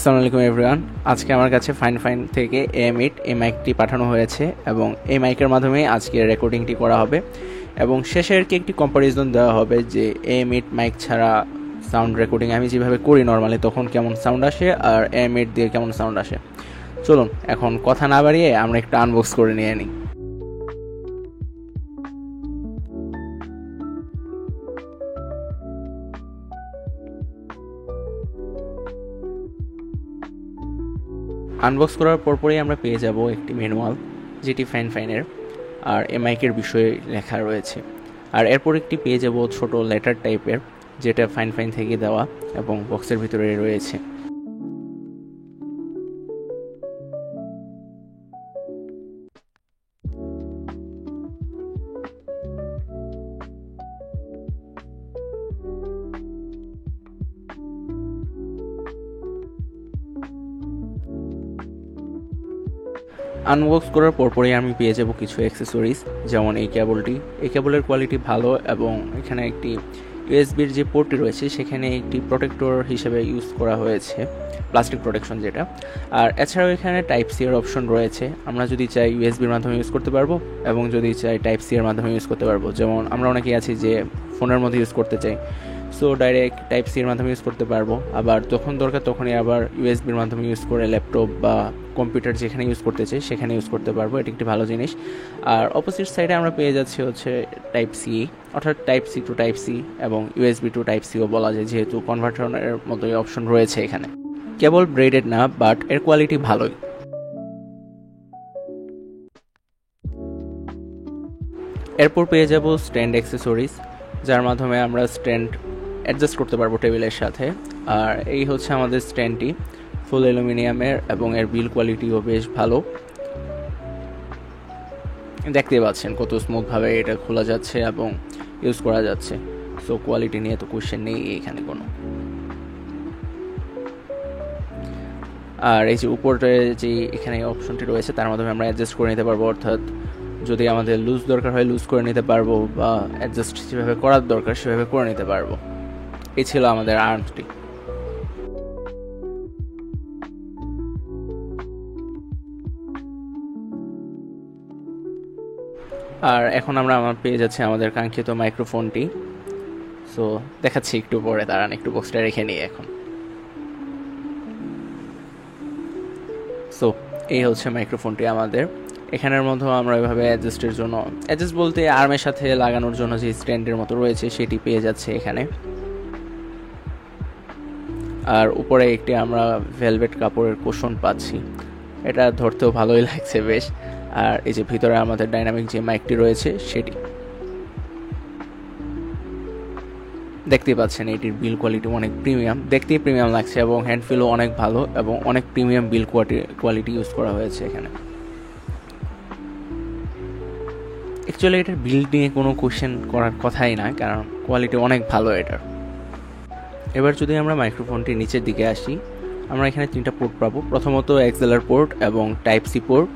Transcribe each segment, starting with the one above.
আসসালামু আলাইকুম এভরিওয়ান। আজকে আমার কাছে ফাইন থেকে AM8 এই মাইকটি পাঠানো হয়েছে এবং এই মাইকের মাধ্যমে আজকে রেকর্ডিংটি করা হবে এবং শেষে আর কি একটি কম্পারিজন দেওয়া হবে যে AM8 মাইক ছাড়া সাউন্ড রেকর্ডিং আমি যেভাবে করি নর্মালি তখন কেমন সাউন্ড আসে আর AM8 দিয়ে কেমন সাউন্ড আসে। চলুন এখন কথা না বাড়িয়ে আমরা একটু আনবক্স করে নিয়ে নিই। আনবক্স করার পরপরই আমরা পেয়ে যাব একটি ম্যানুয়াল যেটি ফাইনের আর মাইকের বিষয়ে লেখা রয়েছে, আর এরপর একটি পেয়ে যাব ছোট লেটার টাইপের যেটা ফাইন থেকে দেওয়া এবং বক্সের ভিতরে রয়েছে। আনবক্স করার পরপরই আমি পেয়ে যাব কিছু অ্যাক্সেসরিজ, যেমন এই কেবলটি। এই কেবলের কোয়ালিটি ভালো এবং এখানে একটি ইউএসবির যে পোর্টটি রয়েছে সেখানে একটি প্রোটেক্টর হিসেবে ইউজ করা হয়েছে, প্লাস্টিক প্রোটেকশন যেটা। আর এছাড়াও এখানে টাইপ সি এর অপশন রয়েছে, আমরা যদি চাই ইউএসবির মাধ্যমে ইউজ করতে পারবো এবং যদি চাই টাইপ সি এর মাধ্যমে ইউজ করতে পারবো। যেমন আমরা অনেকেই আছি যে ফোনের মধ্যে ইউজ করতে চাই, সো ডাইরেক্ট টাইপ সি এর মাধ্যমে ইউজ করতে পারবো, আবার যখন দরকার তখনই আবার ইউএসবির মাধ্যমে ইউজ করে ল্যাপটপ বা কম্পিউটার যেখানে ইউজ করতে চাই সেখানে ইউজ করতে পারবো। এটি একটি ভালো জিনিস। আর অপোজিট সাইডে আমরা পেয়ে যাচ্ছি হচ্ছে টাইপ সি, অর্থাৎ type C to type C এবং ইউএসবি টু টাইপ সিও বলা যায়, যেহেতু কনভার্টারের মতোই অপশন রয়েছে এখানে। কেবল ব্রেডেড না, বাট এর কোয়ালিটি ভালোই। এরপর পেয়ে যাব স্ট্যান্ড অ্যাক্সেসরিজ, যার মাধ্যমে আমরা স্ট্যান্ড অ্যাডজাস্ট করতে পারবো টেবিলের সাথে। আর এই হচ্ছে আমাদের স্ট্যান্ডটি, ফুল অ্যালুমিনিয়ামের এবং এর বিল কোয়ালিটিও বেশ ভালো। দেখতে পাচ্ছেন কত স্মুথভাবে এটা খোলা যাচ্ছে এবং ইউজ করা যাচ্ছে, সো কোয়ালিটি নিয়ে তো কোয়েশ্চেন নেই এখানে কোনো। আর এই যে উপরে যে এখানে অপশনটি রয়েছে তার মাধ্যমে আমরা অ্যাডজাস্ট করে নিতে পারবো, অর্থাৎ যদি আমাদের লুজ দরকার হয় লুজ করে নিতে পারবো বা অ্যাডজাস্ট যেভাবে করার দরকার সেভাবে করে নিতে পারবো। এই ছিল আমাদের আর্মসটি। আর এখন আমরা পেয়ে যাচ্ছি আমাদের কাঙ্ক্ষিত মাইক্রোফোনটি। সো দেখাচ্ছি একটু পরে, দাঁড়ান একটু বক্সটা রেখে নিই এখন। সো এই হচ্ছে মাইক্রোফোনটি আমাদের। এখানের মধ্যেও আমরা এভাবে অ্যাডজাস্টের জন্য, অ্যাডজাস্ট বলতে আর্মের সাথে লাগানোর জন্য যে স্ট্যান্ডের মতো রয়েছে সেটি পেয়ে যাচ্ছে এখানে। আর উপরে একটি আমরা ভেলভেট কাপড়ের কুশন পাচ্ছি, এটা ধরতেও ভালোই লাগছে বেশ। আর এই যে ভিতরে আমাদের ডাইনামিক যে মাইকটি রয়েছে সেটি দেখতেই পাচ্ছেন। এটির বিল কোয়ালিটি অনেক প্রিমিয়াম, দেখতেই প্রিমিয়াম লাগছে এবং হ্যান্ড ফিলও অনেক ভালো এবং অনেক প্রিমিয়াম বিল কোয়ালিটি ইউজ করা হয়েছে এখানে। অ্যাকচুয়ালি এটার বিল নিয়ে কোনো কোয়েশ্চেন করার কথাই না, কারণ কোয়ালিটি অনেক ভালো এটার। এবার যদি আমরা মাইক্রোফোনটি নিচের দিকে আসি, আমরা এখানে 3টা পোর্ট পাবো। প্রথমত এক্সএলআর পোর্ট এবং টাইপ সি পোর্ট,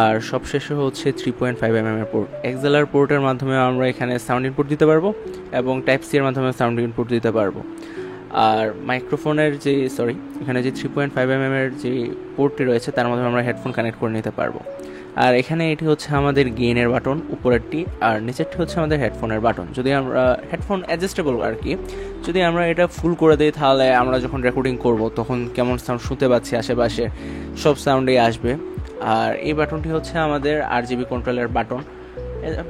আর সবশেষে হচ্ছে 3.5mm এর পোর্ট। এক্সএলআর পোর্টের মাধ্যমে আমরা এখানে সাউন্ড ইনপুট দিতে পারবো এবং টাইপ সি এর মাধ্যমে সাউন্ড ইনপুট দিতে পারবো। আর মাইক্রোফোনের যে এখানে যে 3.5mm এর যে পোর্টটি রয়েছে তার মাধ্যমে আমরা হেডফোন কানেক্ট করে নিতে পারবো। আর এখানে এটি হচ্ছে আমাদের গেইনের বাটন উপরেরটি, আর নিচেরটি হচ্ছে আমাদের হেডফোনের বাটন। যদি আমরা হেডফোন অ্যাডজাস্টেবল আর কি, যদি আমরা এটা ফুল করে দিই তাহলে আমরা যখন রেকর্ডিং করব তখন কেমন সাউন্ড শুনতে পাচ্ছি আশেপাশে সব সাউন্ডেই আসবে। আর এই বাটনটি হচ্ছে আমাদের RGB কন্ট্রোলের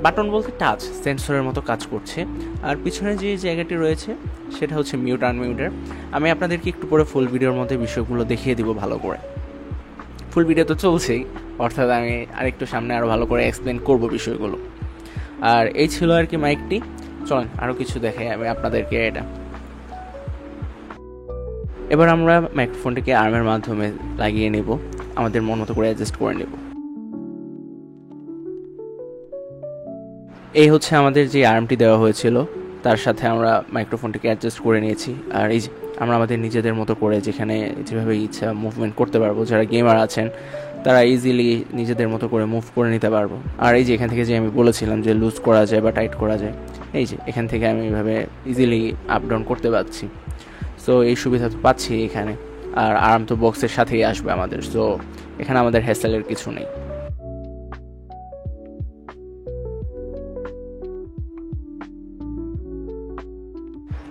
বাটন বলতে টাচ সেন্সরের মতো কাজ করছে। আর পিছনে যে জায়গাটি রয়েছে সেটা হচ্ছে মিউট আনমিউটের। আমি আপনাদেরকে একটু পরে ফুল ভিডিওর মধ্যে বিষয়গুলো দেখিয়ে দিব ভালো করে। ফুল ভিডিও তো চলছেই, অর্থাৎ আমি আরেকটু সামনে আরও ভালো করে এক্সপ্লেন করব বিষয়গুলো। আর এই ছিল আর কি মাইকটি। চলেন আরও কিছু দেখাই আমি আপনাদেরকে। এটা এবার আমরা মাইক্রোফোনটিকে আর্মের মাধ্যমে লাগিয়ে নেব, আমাদের মন মতো করে অ্যাডজাস্ট করে নেব। এই হচ্ছে আমাদের যে আর্মটি দেওয়া হয়েছিল তার সাথে আমরা মাইক্রোফোনটিকে অ্যাডজাস্ট করে নিয়েছি। আর এই যে আমরা আমাদের নিজেদের মতো করে যেখানে যেভাবে ইচ্ছা মুভমেন্ট করতে পারবো। যারা গেমার আছেন তারা ইজিলি নিজেদের মতো করে মুভ করে নিতে পারবো। আর এই যে এখান থেকে যে আমি বলেছিলাম যে লুজ করা যায় বা টাইট করা যায়, এই যে এখান থেকে আমি এভাবে ইজিলি আপ ডাউন করতে পারছি। সো এই সুবিধা তো পাচ্ছি এখানে। আর আরাম তো বক্সের সাথেই আসবে আমাদের, সো এখানে আমাদের হ্যাসেলের কিছু নেই।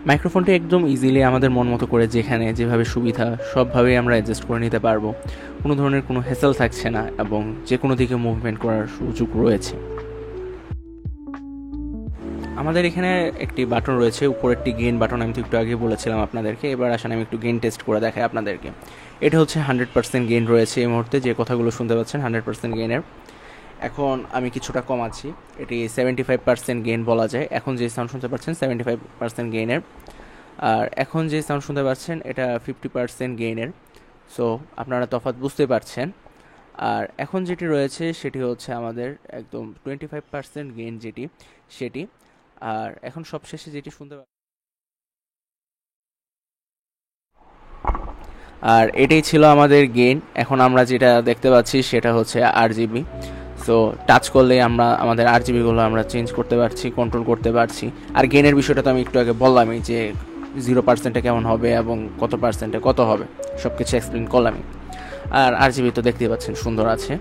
মাইক্রোফোনটি একদম ইজিলি আমাদের মন মতো করে যেখানে যেভাবে সুবিধা সবভাবেই আমরা অ্যাডজাস্ট করে নিতে পারবো, কোনো ধরনের কোনো হ্যাসেল থাকছে না এবং যে কোনো দিকে মুভমেন্ট করার সুযোগ রয়েছে। আমাদের এখানে একটি বাটন রয়েছে, উপরে একটি গেইন বাটন, আমি তো একটু আগে বলেছিলাম আপনাদেরকে। এবার আসেন আমি একটু গেইন টেস্ট করে দেখাই আপনাদেরকে। এটা হচ্ছে 100% গেইন রয়েছে এই মুহূর্তে, যে কথাগুলো শুনতে পাচ্ছেন 100% গেইনের। এখন আমি কিছুটা কমাচ্ছি, এটি 75% গেইন বলা যায়। এখন যে সাউন্ড শুনতে পাচ্ছেন 75% গেইনের, আর এখন যে সাউন্ড শুনতে পাচ্ছেন এটা 50% গেইনের। সো আপনারা তফাৎ বুঝতে পারছেন। আর এখন যেটি রয়েছে সেটি হচ্ছে আমাদের একদম 25% গেইন যেটি, সেটি। আর এখন সবশেষে যেটি শুনতে আর এটাই ছিল আমাদের গেইন। এখন আমরা যেটা দেখতে পাচ্ছি সেটা হচ্ছে RGB। সো টাচ করলে আমরা আমাদের RGBগুলো আমরা চেঞ্জ করতে পারছি, কন্ট্রোল করতে পারছি। আর গেইনের বিষয়টা তো আমি একটু আগে বললামই যে 0%-এ কেমন হবে এবং কত পার্সেন্টে কত হবে, সব কিছু এক্সপ্লেন করলামই। আর RGB তো দেখতেই পাচ্ছেন সুন্দর আছে,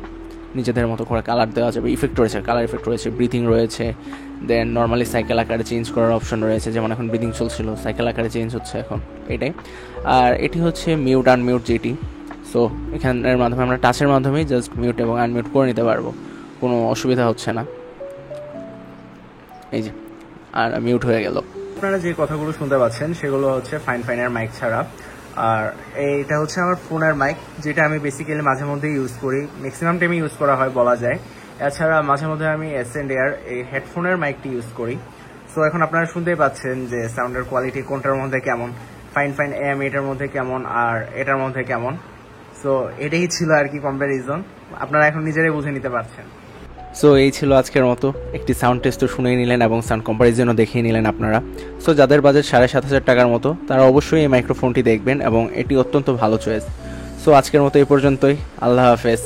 নিজেদের মতো করে কালার দেওয়া যাবে, ইফেক্ট রয়েছে, কালার ইফেক্ট রয়েছে, ব্রিথিং রয়েছে, দেন নর্মালি সাইকেল আকারে চেঞ্জ করার অপশন রয়েছে, যেমন এখন ব্রিথিং চলছিল, সাইকেল আকারে চেঞ্জ হচ্ছে এখন, এটাই। আর এটি হচ্ছে মিউট আনমিউট যেটি। সো এখানের মাধ্যমে আমরা টাচের মাধ্যমেই জাস্ট মিউট এবং আনমিউট করে নিতে পারবো, কোনো অসুবিধা হচ্ছে না। এই যে আর মিউট হয়ে গেল। আপনারা যে কথাগুলো শুনতে পাচ্ছেন সেগুলো হচ্ছে ফাইনের মাইক ছাড়া। আর এইটা হচ্ছে আমার ফোনের মাইক, যেটা আমি বেসিক্যালি মাঝে মধ্যে ইউজ করি, ম্যাক্সিমাম টাইমে ইউজ করা হয় বলা যায়। এছাড়া মাঝে মধ্যে আমি এস&এর এই হেডফোনের মাইকটি ইউজ করি। সো এখন আপনারা শুনতেই পাচ্ছেন যে সাউন্ডের কোয়ালিটি কোনটার মধ্যে কেমন, ফাইন এম এটার মধ্যে কেমন আর এটার মধ্যে কেমন। সো এটাই ছিল আর কি কম্প্যারিজন, আপনারা এখন নিজেরাই বুঝে নিতে পারছেন। সো এই ছিল আজকের মতো, একটি সাউন্ড টেস্টও শুনেই নিলেন এবং সাউন্ড কম্প্যারিজনও দেখিয়ে নিলেন আপনারা। সো যাদের বাজেট 7,500 টাকার মতো তারা অবশ্যই এই মাইক্রোফোনটি দেখবেন এবং এটি অত্যন্ত ভালো চয়েস। সো আজকের মতো এই পর্যন্তই, আল্লাহ হাফেজ।